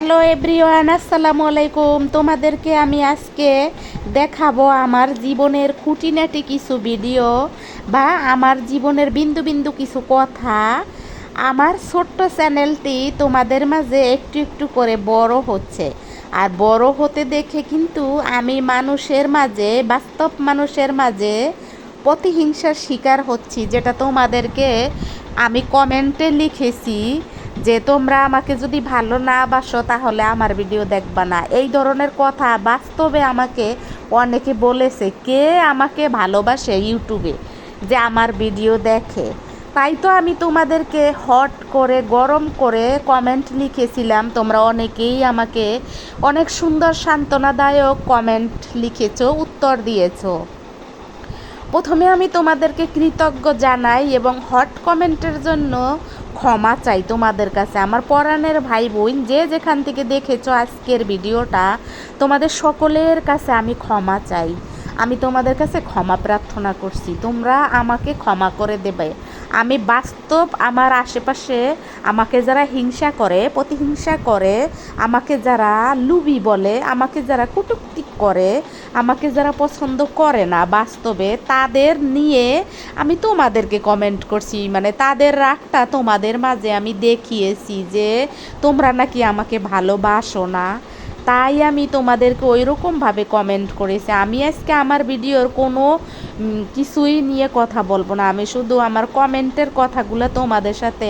Hello everyone, আসসালামু আলাইকুম। তোমাদেরকে আমি আজকে দেখাবো আমার জীবনের খুঁটিনাটি কিছু ভিডিও বা আমার জীবনের বিন্দু বিন্দু কিছু কথা। আমার ছোট্ট চ্যানেলটি তোমাদের মাঝে একটু একটু করে বড় হচ্ছে, আর বড় হতে দেখে কিন্তু আমি মানুষের মাঝে, বাস্তব মানুষের মাঝে প্রতিহিংসার শিকার হচ্ছি, যেটা তোমাদেরকে আমি কমেন্টে লিখেছি যে তোমরা আমাকে যদি ভালো না বাসো তাহলে আমার ভিডিও দেখবা না। এই ধরনের কথা বাস্তবে আমাকে অনেকে বলেছে, কে আমাকে ভালোবাসে ইউটিউবে যে আমার ভিডিও দেখে। তাই তো আমি তোমাদেরকে হট করে গরম করে কমেন্ট লিখেছিলাম। তোমরা অনেকেই আমাকে অনেক সুন্দর সান্ত্বনাদায়ক কমেন্ট লিখেছো, উত্তর দিয়েছো। প্রথমে আমি তোমাদেরকে কৃতজ্ঞ জানাই এবং হট কমেন্টের জন্য ক্ষমা চাই তোমাদের কাছে। আমার পরাণের ভাই বোন যে যেখান থেকে দেখেছো আজকের ভিডিওটা, তোমাদের সকলের কাছে আমি ক্ষমা চাই। আমি তোমাদের কাছে ক্ষমা প্রার্থনা করছি, তোমরা আমাকে ক্ষমা করে দেবে। আমি বাস্তব আমার আশেপাশে আমাকে যারা হিংসা করে, প্রতিহিংসা করে, আমাকে যারা লুবি বলে, আমাকে যারা কটূক্তি করে, আমাকে যারা পছন্দ করে না বাস্তবে, তাদের নিয়ে আমি তোমাদেরকে কমেন্ট করছি। মানে তাদের রাগটা তোমাদের মাঝে আমি দেখিয়েছি যে তোমরা নাকি আমাকে ভালোবাসো না, তাই আমি তোমাদেরকে ওই রকমভাবে কমেন্ট করেছি। আমি আজকে আমার ভিডিওর কোনো কিছুই নিয়ে কথা বলবো না, আমি শুধু আমার কমেন্টের কথাগুলো তোমাদের সাথে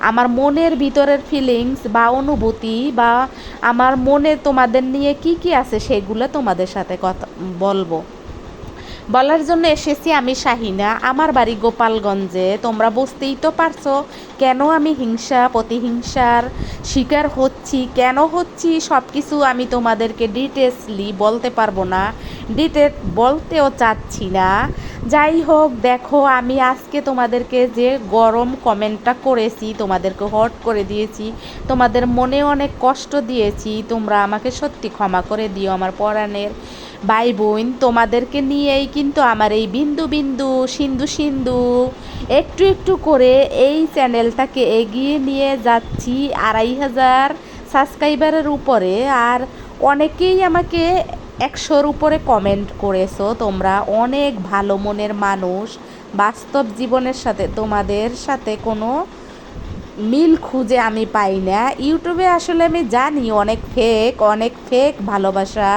আমার মনের ভিতরের ফিলিংস বা অনুভূতি বা আমার মনে তোমাদের নিয়ে কি কি আছে সেগুলো তোমাদের সাথে কথা বলবো, বলার জন্য এসেছি। আমি শাহিনা, আমার বাড়ি গোপালগঞ্জে। তোমরা বুঝতেই তো পারছো কেন আমি হিংসা প্রতিহিংসার শিকার হচ্ছি, কেন হচ্ছি সব কিছু আমি তোমাদেরকে ডিটেলসলি বলতে পারবো না, ডিটেল বলতেও চাচ্ছি না। যাই হোক, দেখো আমি আজকে তোমাদেরকে যে গরম কমেন্টটা করেছি, তোমাদেরকে হট করে দিয়েছি, তোমাদের মনে অনেক কষ্ট দিয়েছি, তোমরা আমাকে সত্যি ক্ষমা করে দিও আমার পরাণের ভাই বোন। তোমাদেরকে নিয়েই কিন্তু আমার এই বিন্দু বিন্দু সিন্ধু সিন্ধু একটু একটু করে এই চ্যানেলটাকে এগিয়ে নিয়ে যাচ্ছি 2,500 সাবস্ক্রাইবারের উপরে। আর অনেকেই আমাকে 100-র উপরে কমেন্ট করেছো, তোমরা অনেক ভালো মনের মানুষ। বাস্তব জীবনের সাথে তোমাদের সাথে কোনো মিল খুঁজে আমি পাই না। ইউটিউবে আসলে আমি জানি অনেক ফেক ভালোবাসা,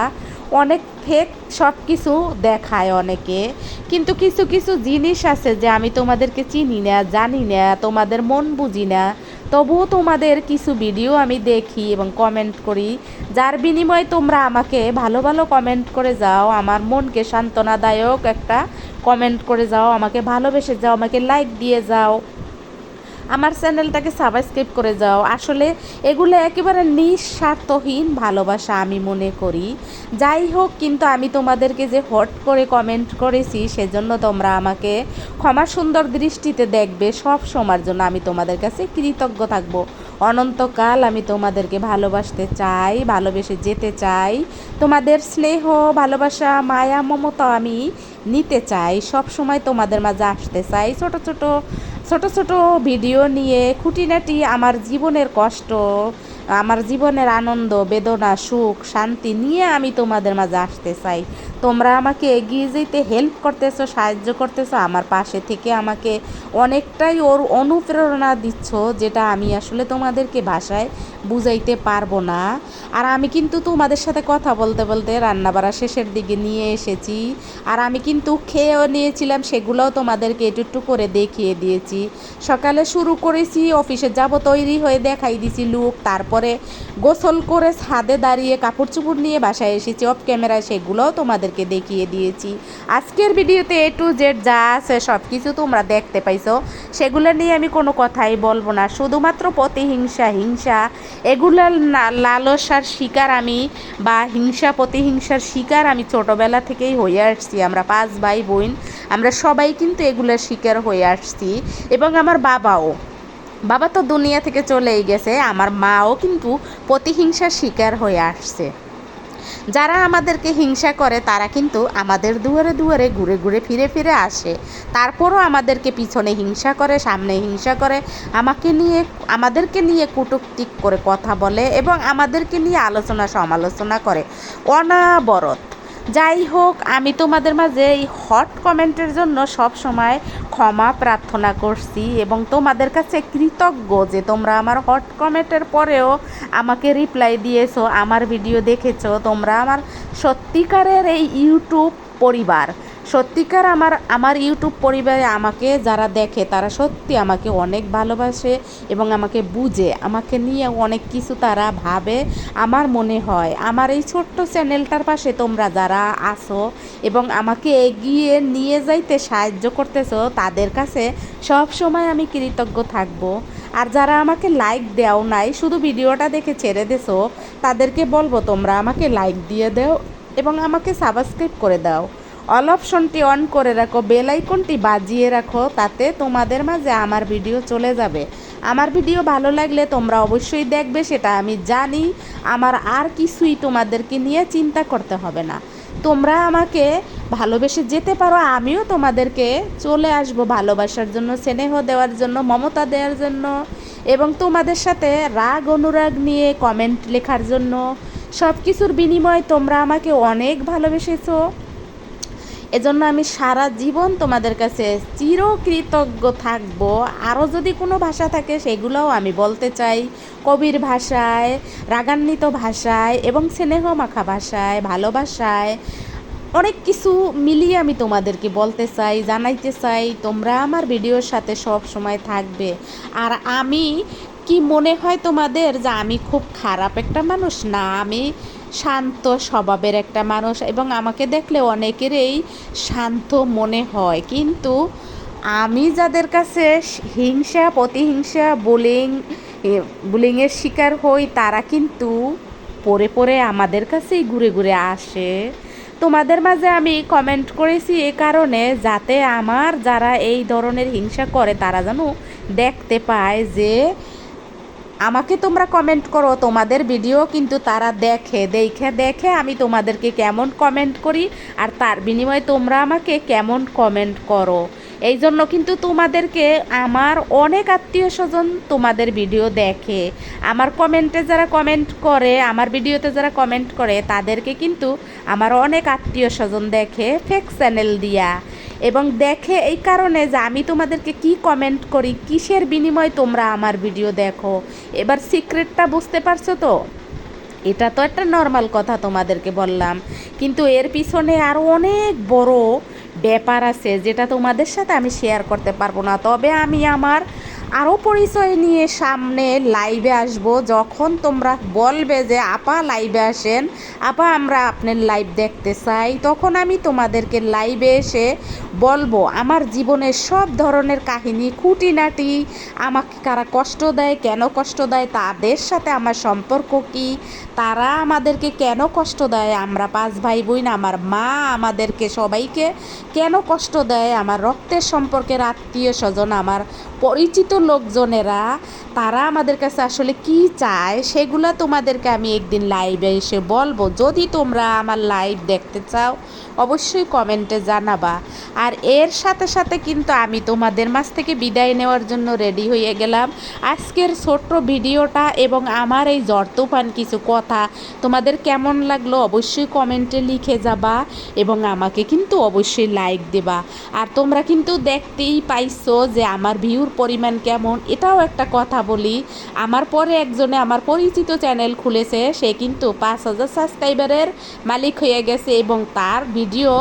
অনেক ফেক সব কিছু দেখায় অনেকে, কিন্তু কিছু কিছু জিনিস আছে যে আমি তোমাদেরকে চিনি না, জানি না, তোমাদের মন বুঝি না, তবুও তোমাদের কিছু ভিডিও আমি দেখি এবং কমেন্ট করি, যার বিনিময়ে তোমরা আমাকে ভালো ভালো কমেন্ট করে যাও, আমার মনকে সান্ত্বনাদায়ক একটা কমেন্ট করে যাও, আমাকে ভালোবেসে যাও, আমাকে লাইক দিয়ে যাও, আমার চ্যানেলটাকে সাবস্ক্রাইব করে যাও। আসলে এগুলো একেবারে নিঃস্বার্থহীন ভালোবাসা আমি মনে করি। যাই হোক, কিন্তু আমি তোমাদেরকে যে হট করে কমেন্ট করেছি সেজন্য তোমরা আমাকে ক্ষমা সুন্দর দৃষ্টিতে দেখবে। সব সময়ের জন্য আমি তোমাদের কাছে কৃতজ্ঞ থাকব। অনন্তকাল আমি তোমাদেরকে ভালোবাসতে চাই, ভালোবেসে যেতে চাই। তোমাদের স্নেহ, ভালোবাসা, মায়া, মমতা আমি নিতে চাই, সব সময় তোমাদের মাঝে আসতে চাই। ছোট ছোট ছোট ছোট ভিডিও নিয়ে খুঁটিনাটি আমার জীবনের কষ্ট, আমার জীবনের আনন্দ, বেদনা, সুখ, শান্তি নিয়ে আমি তোমাদের মাঝে আসতে চাই। তোমরা আমাকে এগিয়ে যেতে হেল্প করতেছো, সাহায্য করতেছো, আমার পাশে থেকে আমাকে অনেকটাই অনুপ্রেরণা দিচ্ছ, যেটা আমি আসলে তোমাদেরকে ভাষায় বুঝাইতে পারবো না। আর আমি কিন্তু তোমাদের সাথে কথা বলতে বলতে রান্নাবাড়া শেষের দিকে নিয়ে এসেছি, আর আমি কিন্তু খেয়েও নিয়েছিলাম, সেগুলোও তোমাদেরকে একটু একটু করে দেখিয়ে দিয়েছি। সকালে শুরু করেছি, অফিসে যাব তৈরি হয়ে দেখাই দিছি লুক, তারপরে গোসল করে ছাদে দাঁড়িয়ে কাপড় চোপড় নিয়ে বাসায় এসেছি অফ ক্যামেরায়, সেগুলোও তোমাদেরকে দেখিয়ে দিয়েছি। আজকের ভিডিওতে A to Z যা আছে সব কিছু তোমরা দেখতে পাইছো, সেগুলো নিয়ে আমি কোনো কথাই বলবো না। শুধুমাত্র প্রতিহিংসা, হিংসা, এগুলোর লালসার শিকার আমি, বা হিংসা প্রতিহিংসার শিকার আমি ছোটোবেলা থেকেই হয়ে আসছি। আমরা 5 ভাই বোন, আমরা সবাই কিন্তু এগুলোর শিকার হয়ে আসছি। এবং আমার বাবা তো দুনিয়া থেকে চলেই গেছে, আমার মাও কিন্তু প্রতিহিংসার শিকার হয়ে আসছে। যারা আমাদেরকে হিংসা করে তারা কিন্তু আমাদের দুয়ারে দুয়ারে ঘুরে ঘুরে ফিরে ফিরে আসে, তারপরও আমাদেরকে পিছনে হিংসা করে, সামনে হিংসা করে, আমাদেরকে নিয়ে কটূক্তি করে কথা বলে এবং আমাদেরকে নিয়ে আলোচনা সমালোচনা করে অনাবরত। যাই হোক, আমি তোমাদের মাঝে এই হট কমেন্টের জন্য সব সময় ক্ষমা প্রার্থনা করছি এবং তোমাদের কাছে কৃতজ্ঞ যে তোমরা আমার হট কমেন্টের পরেও আমাকে রিপ্লাই দিয়েছো, আমার ভিডিও দেখেছো। তোমরা আমার সত্যিকারের এই ইউটিউব পরিবার, সত্যিকার আমার ইউটিউব পরিবারে আমাকে যারা দেখে তারা সত্যি আমাকে অনেক ভালোবাসে এবং আমাকে বুঝে, আমাকে নিয়ে অনেক কিছু তারা ভাবে। আমার মনে হয় আমার এই ছোট্ট চ্যানেলটার পাশে তোমরা যারা আসো এবং আমাকে এগিয়ে নিয়ে যাইতে সাহায্য করতেছো, তাদের কাছে সব সময় আমি কৃতজ্ঞ থাকবো। আর যারা আমাকে লাইক দেও নাই, শুধু ভিডিওটা দেখে ছেড়ে দেছো, তাদেরকে বলবো তোমরা আমাকে লাইক দিয়ে দাও এবং আমাকে সাবস্ক্রাইব করে দাও। অল অপশনটি অন করে রাখো, বেল আইকনটি বাজিয়ে রাখো, তাতে তোমাদের মাঝে আমার ভিডিও চলে যাবে। আমার ভিডিও ভালো লাগলে তোমরা অবশ্যই দেখবে, সেটা আমি জানি। আমার আর কিছুই তোমাদেরকে নিয়ে চিন্তা করতে হবে না। তোমরা আমাকে ভালোবেসে যেতে পারো, আমিও তোমাদেরকে চলে আসবো ভালোবাসার জন্য, স্নেহ দেওয়ার জন্য, মমতা দেওয়ার জন্য এবং তোমাদের সাথে রাগ অনুরাগ নিয়ে কমেন্ট লেখার জন্য। সব কিছুর বিনিময়ে তোমরা আমাকে অনেক ভালোবেসেছো, এজন্য আমি সারা জীবন তোমাদের কাছে চিরকৃতজ্ঞ থাকবো। আরও যদি কোনো ভাষা থাকে সেগুলোও আমি বলতে চাই, কবির ভাষায়, রাগান্বিত ভাষায় এবং স্নেহ মাখা ভাষায়, ভালোবাসায়, অনেক কিছু মিলিয়ে আমি তোমাদেরকে বলতে চাই, জানাইতে চাই। তোমরা আমার ভিডিওর সাথে সব সময় থাকবে। আর আমি কি মনে হয় তোমাদের যে আমি খুব খারাপ একটা মানুষ? না, আমি শান্ত স্বভাবের একটা মানুষ এবং আমাকে দেখলে অনেকেরই শান্ত মনে হয়, কিন্তু আমি যাদের কাছে হিংসা, প্রতিহিংসা, বুলিংয়ের শিকার হই, তারা কিন্তু পরে পরে আমাদের কাছেই ঘুরে ঘুরে আসে। তোমাদের মাঝে আমি কমেন্ট করেছি এ কারণে, যাতে আমার যারা এই ধরনের হিংসা করে তারা যেন দেখতে পায় যে আমাকে তোমরা কমেন্ট করো, তোমাদের ভিডিও কিন্তু তারা দেখে আমি তোমাদেরকে কেমন কমেন্ট করি আর তার বিনিময়ে তোমরা আমাকে কেমন কমেন্ট করো। এই জন্য কিন্তু তোমাদেরকে আমার অনেক আত্মীয় স্বজন তোমাদের ভিডিও দেখে, আমার কমেন্টে যারা কমেন্ট করে, আমার ভিডিওতে যারা কমেন্ট করে, তাদেরকে কিন্তু আমার অনেক আত্মীয় স্বজন দেখে ফেক চ্যানেল দিয়া। এবং দেখে এই কারণে যে আমি তোমাদেরকে কি কমেন্ট করি, কিসের বিনিময়ে তোমরা আমার ভিডিও দেখো। এবার সিক্রেটটা বুঝতে পারছো তো? এটা তো একটা নর্মাল কথা তোমাদেরকে বললাম, কিন্তু এর পিছনে আরও অনেক বড় ব্যাপার আছে যেটা তোমাদের সাথে আমি শেয়ার করতে পারবো না। তবে আমি আমার আরও পরিচয় নিয়ে সামনে লাইভে আসব। যখন তোমরা বলবে যে আপা লাইভে আসেন, আপা আমরা আপনার লাইভ দেখতে চাই, তখন আমি তোমাদেরকে লাইভে এসে বলবো আমার জীবনের সব ধরনের কাহিনী, খুঁটিনাটি, আমাকে কারা কষ্ট দেয়, কেন কষ্ট দেয়, তাদের সাথে আমার সম্পর্ক কী, তারা আমাদেরকে কেন কষ্ট দেয়, আমরা 5 ভাই বোন, আমার মা আমাদেরকে সবাইকে কেন কষ্ট দেয়, আমার রক্তের সম্পর্কের আত্মীয় স্বজন, আমার পরিচিত লোকজনেরা, তারা আমাদের কাছে আসলে কি চায়, সেগুলো তোমাদেরকে আমি একদিন লাইভে এসে বলবো। যদি তোমরা আমার লাইভ দেখতে চাও অবশ্যই কমেন্টে জানাবা। আর এর সাথে সাথে কিন্তু আমি তোমাদের মাঝ থেকে বিদায় নেওয়ার জন্য রেডি হয়ে গেলাম। আজকের ছোট্ট ভিডিওটা এবং আমার এই ঝড় তুফান কিছু কথা তোমাদের কেমন লাগলো অবশ্যই কমেন্টে লিখে যাবা এবং আমাকে কিন্তু অবশ্যই লাইক দেবা। আর তোমরা কিন্তু দেখতেই পাইছো যে আমার ভিউর পরিমাণ কেমন। এটাও একটা কথা বলি, আমার পরে একজনে আমার পরিচিত চ্যানেল খুলেছে, সে কিন্তু 5,000 সাবস্ক্রাইবারের মালিক হয়ে গেছে এবং তার ভিডিও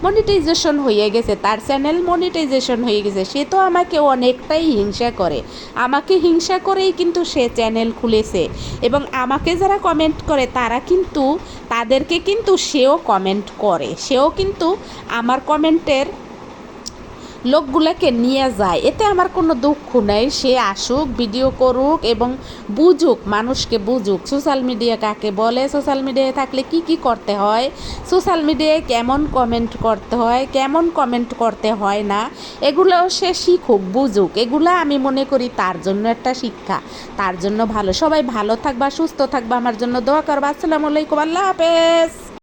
মনিটাইজেশন হয়ে গেছে, তার চ্যানেল মনিটাইজেশন হয়ে গেছে। সে তো আমাকে অনেকটাই হিংসা করে, আমাকে হিংসা করেই কিন্তু সে চ্যানেল খুলেছে এবং আমাকে যারা কমেন্ট করে তারা কিন্তু তাদেরকে কিন্তু সেও কমেন্ট করে, সেও কিন্তু আমার কমেন্টের লোকগুলোকে নিয়ে যায়, এতে আমার কোনো দুঃখ নেই। সে আসুক, ভিডিও করুক এবং বুঝুক, মানুষকে বুঝুক সোশ্যাল মিডিয়া কাকে বলে, সোশ্যাল মিডিয়ায় থাকলে কি কি করতে হয়, সোশ্যাল মিডিয়ায় কেমন কমেন্ট করতে হয়, কেমন কমেন্ট করতে হয় না, এগুলোও সে শিখুক, বুঝুক। এগুলো আমি মনে করি তার জন্য একটা শিক্ষা, তার জন্য ভালো। সবাই ভালো থাকবা, সুস্থ থাকবা, আমার জন্য দোয়া করবা। আসসালামু আলাইকুম, আল্লাহ হাফেজ।